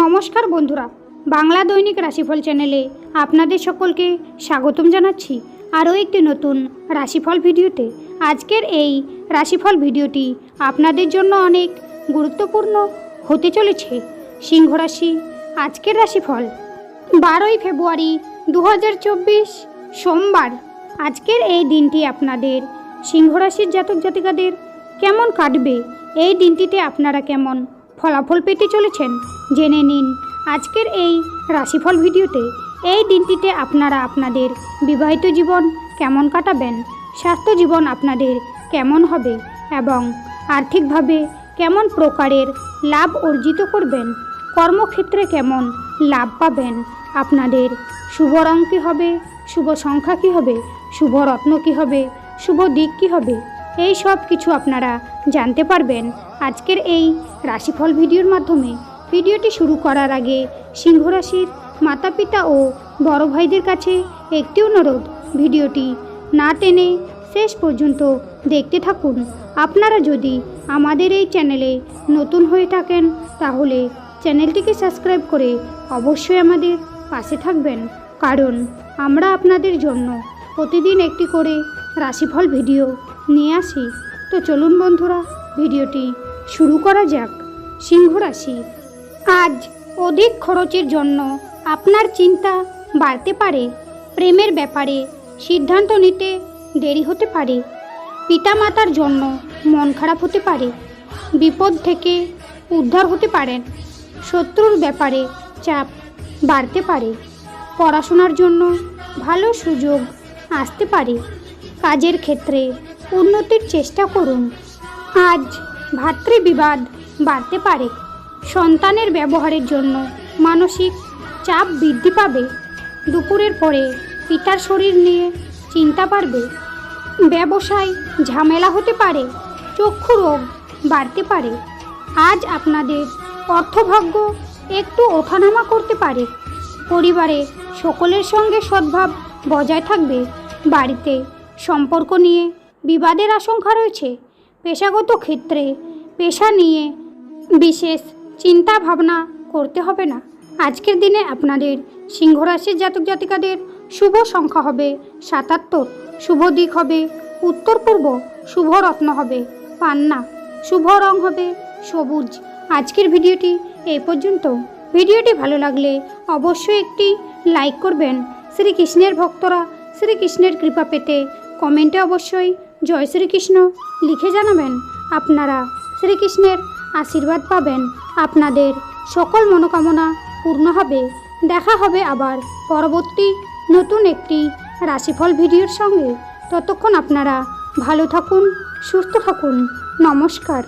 নমস্কার বন্ধুরা, বাংলা দৈনিক রাশিফল চ্যানেলে আপনাদের সকলকে স্বাগতম জানাচ্ছি আরও একটি নতুন রাশিফল ভিডিওতে। আজকের এই রাশিফল ভিডিওটি আপনাদের জন্য অনেক গুরুত্বপূর্ণ হতে চলেছে। সিংহ রাশি আজকের রাশিফল 12ই ফেব্রুয়ারি 2024 সোমবার। আজকের এই দিনটি আপনাদের সিংহ রাশির জাতক জাতিকাদের কেমন কাটবে, এই দিনটিতে আপনারা কেমন ফলাফল পেতে চলেছেন জেনে নিন আজকের এই রাশিফল ভিডিওতে। এই দিনটিতে আপনারা আপনাদের বিবাহিত জীবন কেমন কাটাবেন, স্বাস্থ্য জীবন আপনাদের কেমন হবে এবং আর্থিকভাবে কেমন প্রকারের লাভ অর্জিত করবেন, কর্মক্ষেত্রে কেমন লাভ পাবেন, আপনাদের শুভ রং কী হবে, শুভ সংখ্যা কী হবে, শুভ রত্ন কী হবে, শুভ দিক কী হবে, এই সব কিছু আপনারা জানতে পারবেন আজকের এই রাশিফল ভিডিওর মাধ্যমে। ভিডিওটি শুরু করার আগে সিংহ রাশির মাতা পিতা ও বড় ভাইদের কাছে একটি অনুরোধ, ভিডিওটি না টেনে শেষ পর্যন্ত দেখতে থাকুন। আপনারা যদি আমাদের এই চ্যানেলে নতুন হয়ে থাকেন তাহলে চ্যানেলটিকে সাবস্ক্রাইব করে অবশ্যই আমাদের পাশে থাকবেন, কারণ আমরা আপনাদের জন্য প্রতিদিন একটি করে রাশিফল ভিডিও নিয়ে আসি। তো চলুন বন্ধুরা, ভিডিওটি শুরু করা যাক। সিংহ রাশি, আজ অধিক খরচের জন্য আপনার চিন্তা বাড়তে পারে। প্রেমের ব্যাপারে সিদ্ধান্ত নিতে দেরি হতে পারে। পিতামাতার জন্য মন খারাপ হতে পারে। বিপদ থেকে উদ্ধার হতে পারেন। শত্রুর ব্যাপারে চাপ বাড়তে পারে। পড়াশোনার জন্য ভালো সুযোগ আসতে পারে। কাজের ক্ষেত্রে উন্নতির চেষ্টা করুন। আজ ভাতৃবিবাদ বাড়তে পারে। সন্তানের ব্যবহারের জন্য মানসিক চাপ বৃদ্ধি পাবে। দুপুরের পরে পিতার শরীর নিয়ে চিন্তা বাড়বে। ব্যবসায় ঝামেলা হতে পারে। চক্ষু রোগ বাড়তে পারে। আজ আপনাদের অর্থভাগ্য একটু ওঠানামা করতে পারে। পরিবারে সকলের সঙ্গে সদ্ভাব বজায় থাকবে। বাড়িতে সম্পর্ক নিয়ে বিবাদের আশঙ্কা রয়েছে। পেশাগত ক্ষেত্রে পেশা নিয়ে বিশেষ চিন্তা ভাবনা করতে হবে না। আজকের দিনে আপনাদের সিংহ রাশির জাতক জাতিকাদের শুভ সংখ্যা হবে 77, শুভ দিক হবে উত্তর পূর্ব, শুভ রত্ন হবে পান্না, শুভ রং হবে সবুজ। আজকের ভিডিওটি এই পর্যন্ত। ভিডিওটি ভালো লাগলে অবশ্যই একটি লাইক করবেন। শ্রীকৃষ্ণের ভক্তরা শ্রীকৃষ্ণের কৃপা পেতে কমেন্টে অবশ্যই জয় শ্রীকৃষ্ণ লিখে জানাবেন। আপনারা শ্রীকৃষ্ণের আশীর্বাদ পাবেন। আপনাদের সকল মনোকামনা পূর্ণ হবে। দেখা হবে আবার পরবর্তী নতুন একটি রাশিফল ভিডিওর সঙ্গে। ততক্ষণ আপনারা ভালো থাকুন, সুস্থ থাকুন। নমস্কার।